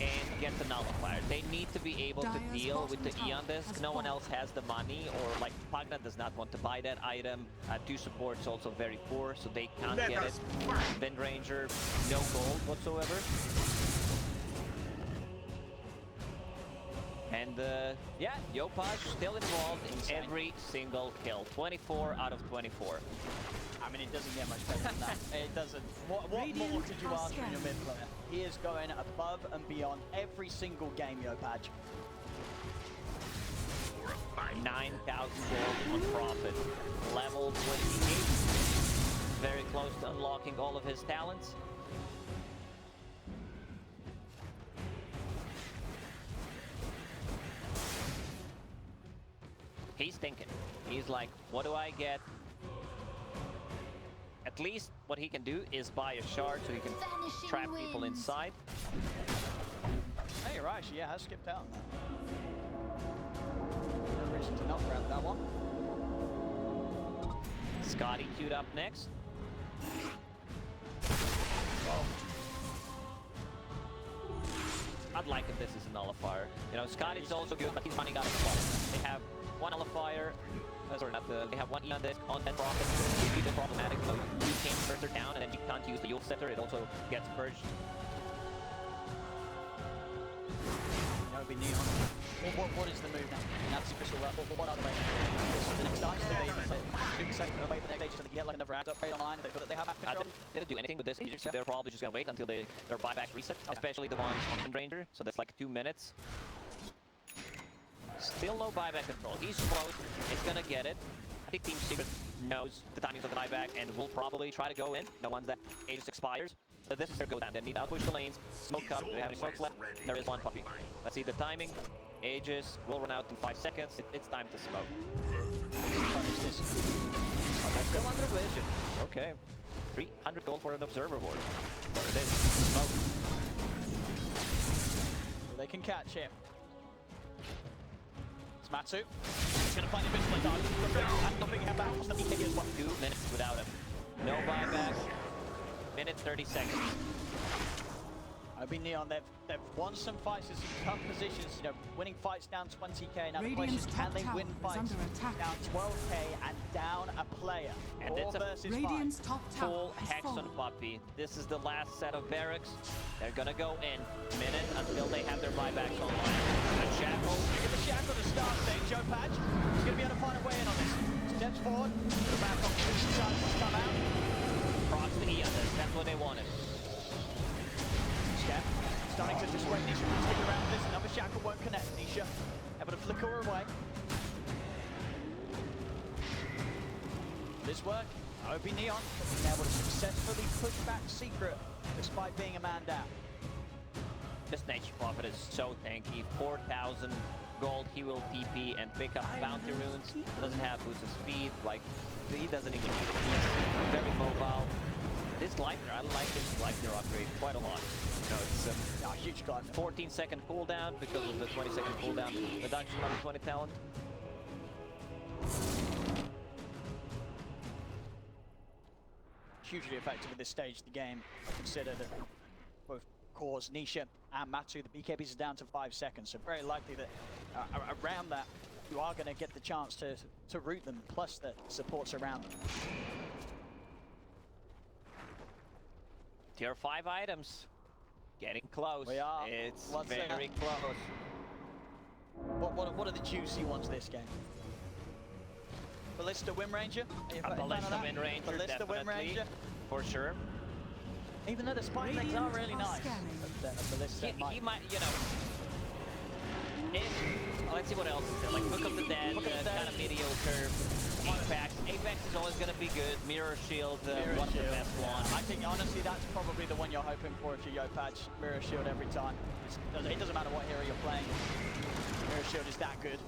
and get the nullifier. They need to be able to deal with the Eon Disc. No one else has the money, or like Pugna does not want to buy that item. 2 support's also very poor, so they can't get it. Wind Ranger, no gold whatsoever. And yeah, Yopaj still involved in every single kill. 24 out of 24. I mean, it doesn't get much better than that. It doesn't. What more could you ask from your mid player? He is going above and beyond every single game, Yopaj. for a fight. 9,000 gold on profit. Level 28. Very close to unlocking all of his talents. He's thinking. He's like, what do I get? At least what he can do is buy a shard so he can trap people inside. Hey, you're right. She has skipped out. No reason to not grab that one. Scotty queued up next. I'd like if this is a nullifier. You know, Scotty's also good, but he's running out of spots. They have one nullifier. Sorry, not the. They have one E on this on 10 profit. It could be problematic. So you can't further down, and then you can't use the Yule Scepter. It also gets purged. That would be Neon. What is the move now? That's crystal level. What are the ways? The next dice, do they even do the same away the next stage so they get like another upgrade online? They feel that they have control. Didn't do anything with this. They're probably just gonna wait until their buyback reset, especially the ones on Wind Ranger. So that's like 2 minutes. Still no buyback control. He's close. It's gonna get it. I think Team Secret knows the timings of the buyback and will probably try to go in. The ones that Aegis expires. So this is their go down. They need to outpush the lanes. Smoke up. Do they have any smokes left? There is one puppy. Let's see the timing. Aegis will run out in 5 seconds. It's time to smoke. That's still under vision. Okay. 300 gold for an observer board. There it is. Smoke. They can catch him. It's Matsu. He's going to find invisible dog. And nothing him back. The BKB as well. 2 minutes without him. No buyback. Minute 30 seconds. OB.NEON, they've won some fights in some tough positions, you know, winning fights down 20k. Now the question is, can they win fights down 12k and down a player? And it's a Radiant's top full tower hex on puppy. This is the last set of barracks. They're gonna go in minute until they have their buybacks online. And Shackle. Get the Shackle to start stage. Joe Patch is going to be able to find a way in on this. Steps forward. The back on the side has come out. Procs to E on this. That's what they wanted. Step. Starting to dissuade Nisha from sticking around with this. Another Shackle won't connect. Nisha able to flicker her away. This work. OB.NEON being able to successfully push back Secret despite being a man down. This Nature Prophet is so tanky. 4,000 gold, he will TP and pick up bounty runes. Doesn't have boost of speed, like, he doesn't even need it. He's very mobile. This Gleipnir, I like this Gleipnir upgrade quite a lot. No, it's a huge Gleipnir. 14-second cooldown because of the 20-second cooldown reduction on the 20 talent. Hugely effective at this stage of the game. Consider that both Cores, Nisha and Matsu, the BKBs are down to 5 seconds, so very likely that around that you are going to get the chance to root them, plus the supports around them. Tier 5 items. Getting close. We are. It's Let's very close. What are the juicy ones this game? Ballista Wind Ranger? Ballista Wind Ranger, Ballista Wind Ranger. For sure. Even though the spike legs are really nice. But Ballista He might, you know. Let's see what else is there. Like Book of the Dead, kind of mediocre. Apex is always going to be good. Mirror Shield, one of the best ones. I think honestly that's probably the one you're hoping for if you're Yopatch. Mirror Shield every time. It doesn't matter what hero you're playing. Mirror Shield is that good.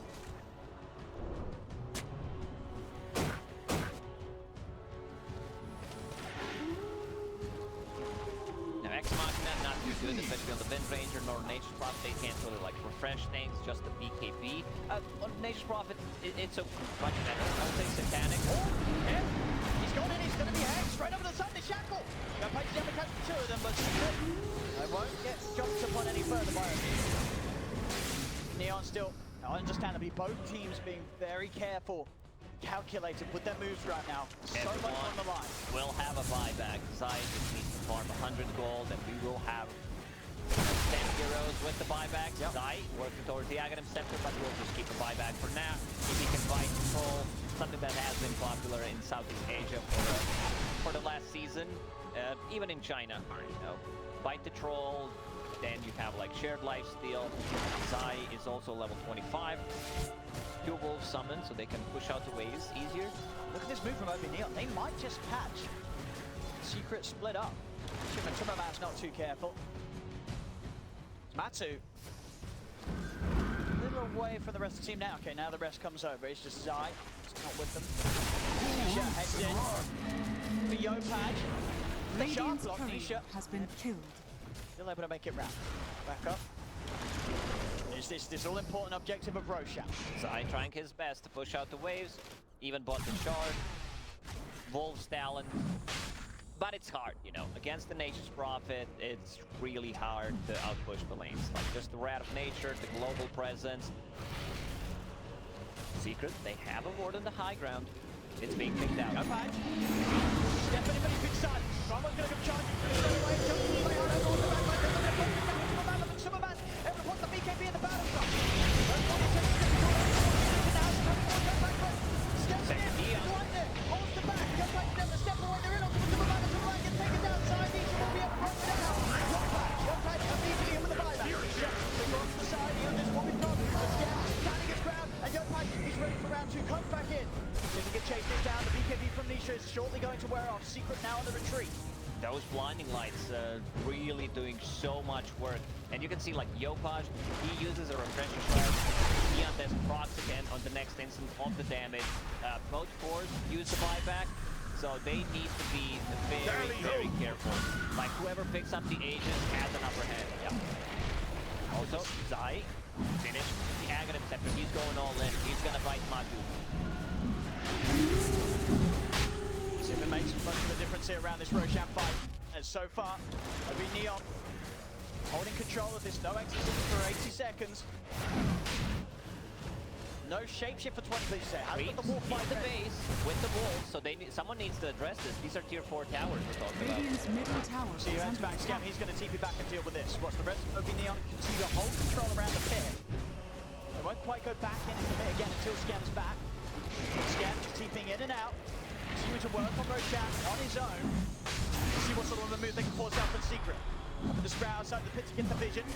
Now Ex Machina, not too good, especially on the Wind Ranger nor Nature's Prophet. They can't really like refresh things, just the BKB. On Nature's Prophet, it's so much better. I would say Satanic. Oh, yeah. He's gone in, he's going to be hexed straight over the side of the Shackle. Yopatch never catch the two of them, but they won't get jumped upon any further by him. Neon still, understandably, both teams being very careful, calculated with their moves right now. So much on the line. We'll have a buyback. Zai just needs to farm 100 gold, and we will have 10 heroes with the buyback. Yep. Zai working towards the Aghanim Scepter, but we'll just keep the buyback for now. If he can buy control, something that has been popular in Southeast Asia for the last season, even in China. You know, bite the troll. Then you have like shared lifesteal. Zai is also level 25. 2 wolves summoned, so they can push out the waves easier. Look at this move from OB.NEON. They might just catch. Secret split up. Timmerman's not too careful. Matsu. A little away from the rest of the team now. Okay, now the rest comes over. It's just Zai. It's not with them. Nisha heads in. For Yopaj. The sharp Radiant's block. courier Nisha. has been killed. Still able to make it round. Back up. Is this all-important objective of Roshan? Zai trying his best to push out the waves, even bought the shard. Wolves Talon. But it's hard, you know. Against the Nature's Prophet, it's really hard to outpush the lanes. Like, just the wrath of nature, the global presence. Secret, they have a ward on the high ground. It's being picked out. Yopaj. Stepping in, but he's been silent. Someone's going to come charging. Straight away, jumping way out over the back line. They're going to put it down to Superman. Everyone wants the BKB in the battle shot. Steps in, right there. Holds the back. Yopaj never step away. They're in onto the Superman. The Superman gets taken down. Side Nisha will be able to run down. Yopaj immediately in with the buyback. Nisha across the side. He understands what we've got. The scout standing his ground. And Yopaj, he's ready for round 2. Comes back in. Doesn't get chased down. The BKB from Nisha is shortly going to wear off. Secret now on the retreat. Those blinding lights really doing so much work. And you can see like Yopaj, he uses a refresher shard. Giantes procs again on the next instant of the damage. Both fours use the buyback. So they need to be very, very careful. Like whoever picks up the Aegis has an upper hand. Yep. Also, Zai finished the Aghanim Scepter. He's going all in. He's gonna bite Matu. See if it makes much of a difference here around this Roshan fight. And so far, OB.NEON holding control of this. No exorcism for 80 seconds. No shapeshift for 20, please say. Has got the wolf fight the ready. base with the wolves, so someone needs to address this. These are tier 4 towers we're talking about. Radiant's middle tower See you is hands under back, Scam. attack. He's going to TP back and deal with this. Watch the rest of OB.NEON continue to hold control around the pit. They won't quite go back in and commit again until Scam's back. Scam just TPing in and out. Continuing to work on Roshan on his own. See what sort of move they can force out from Secret. With the sprout outside the pit to get the vision.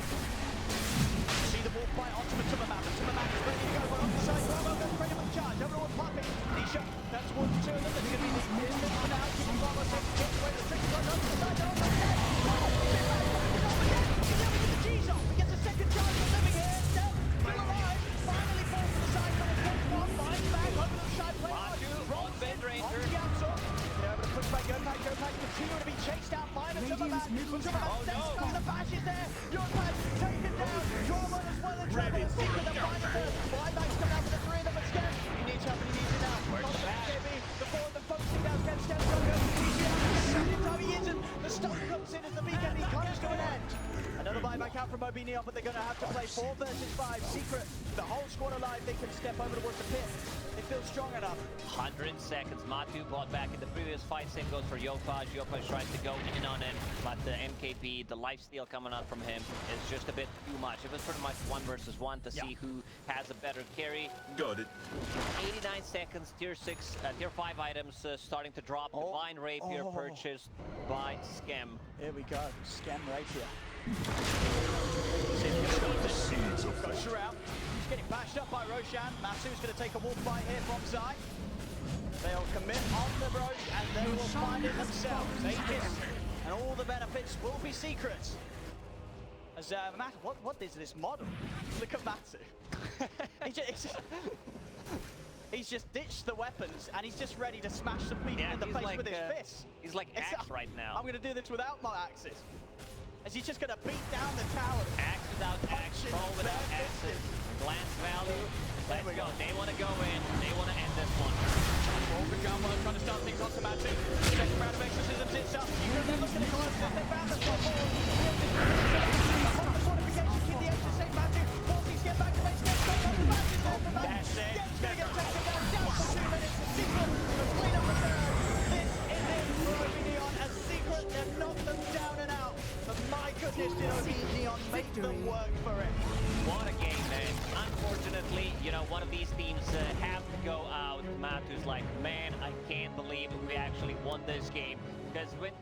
See the wolf fight onto the Timmerman. The Timmerman is ready to go. We're on the side. Bravo goes ready with the charge. Everyone's popping. Nisha, that's one for 2 of them. There's going to be this movement for now. Keeping Bravo safe. Takes away the trick. Runs onto the side. They're on the dead. The G's off. He gets a second charge. He's living here. Still alive. Finally falls to the side. But it's gets one. Finds back over to the side. Play hard. Rolls in. On the outside. They're able to push back. Yopaj. Yopaj continuing to be chased out by the Timmerman. The bash is there. Yopaj taken down. Drama as well as Trevor. Secret the final ball. Buyback's coming out for the 3 of them. But Scam, he needs help and he needs it now. Got the BKB. The 4 of them focusing down. Scam's going to go. He isn't. The stun comes in as the BKB comes to an end. Another buyback out from OB.NEON, but they're going to have to play 4 versus 5. Secret, the whole squad alive. They can step over towards the pit. They feel strong enough. 100 seconds. Matu bought back in the previous fight. Same goes for Yopaj. Yopaj tries to go in on him, but the MKB, the lifesteal coming out from him is just a bit too much. It was pretty much 1 versus 1 to see who has a better carry. Got it. 89 seconds. Tier 5 items starting to drop. Divine Rapier purchased by Scam. Here we go. Scam Rapier. See if he can stop this. Got Shroud. He's getting bashed up by Roshan. Masu's going to take a wolf fight here from Zai. They'll commit on the Roche and they will find it themselves. Aegis and all the benefits will be secrets. As Matt, what is this model? Look at Matsu. He's just ditched the weapons and he's just ready to smash some people in the face with his fists. He's like Axe right now. I'm going to do this without my axes. As he's just going to beat down the tower. Axe without axe, troll without axes. Glance value. Let's go. They want to go in. They want to end this one. Trying to start things on to Matsu. Second round of exorcisms itself. You're never going to go over this. They found the top ball. The qualification, keep the extra safe, Matsu. Forces get back to base. Gets back on the Matsu. That's it. Gets going to get taken down for 2 minutes. Secret, the clean up the third. This is it for OB.NEON. As Secret, they've knocked them down and out. But my goodness, did OB.NEON make them work for it. What a game, man. Unfortunately, you know, one of these teams have to go out. Matu's like, man, I can't believe we actually won this game. Because when